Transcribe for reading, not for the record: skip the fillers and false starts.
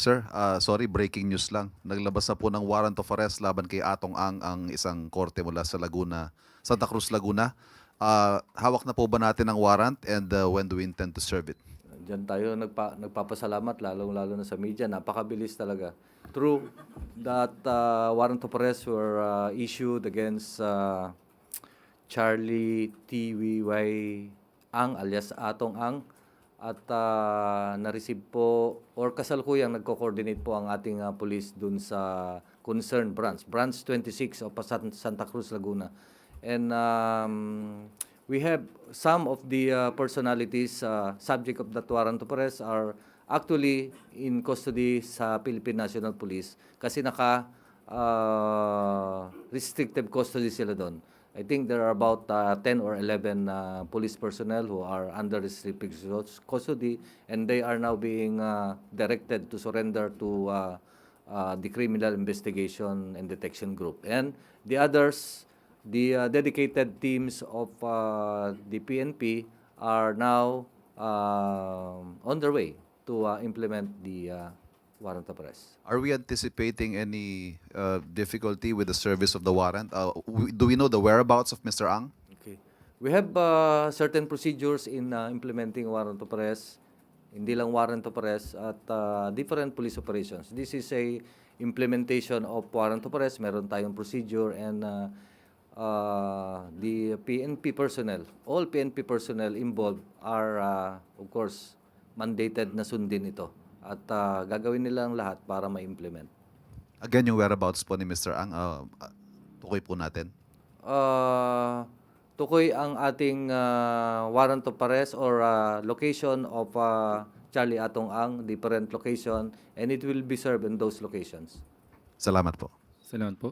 Sir, sorry, breaking news lang. Naglabas na po ng warrant of arrest laban kay Atong ang isang korte mula sa Laguna, Santa Cruz, Laguna. Hawak na po ba natin ang warrant and when do we intend to serve it? Diyan tayo nagpapasalamat, lalong-lalo na sa media. Napakabilis talaga. True that warrant of arrest were issued against Charlie TVY Ang alias Atong Ang at na-receive po or kasalukuyang nagko-coordinate po ang ating police dun sa concerned branch 26 of Santa Cruz, Laguna. And we have some of the personalities subject of that warrant of arrest are actually in custody sa Philippine National Police kasi restrictive custody sila doon. I think there are about 10 or 11 police personnel who are under restricted custody, and they are now being directed to surrender to the Criminal Investigation and Detection Group. And the others, the dedicated teams of the PNP are now on their way to implement the warrant of arrest. Are we anticipating any difficulty with the service of the warrant? Do we know the whereabouts of Mr. Ang? Okay. We have certain procedures in implementing warrant of arrest, hindi lang warrant of arrest, at different police operations. This is a implementation of warrant of arrest. Meron tayong procedure and the PNP personnel, all PNP personnel involved are, of course, mandated na sundin ito. At gagawin nila ang lahat para ma-implement. Again, yung whereabouts po ni Mr. Ang, tukoy po natin. Tukoy ang ating warrant of arrest or location of Charlie Atong Ang, different location, and it will be served in those locations. Salamat po. Salamat po.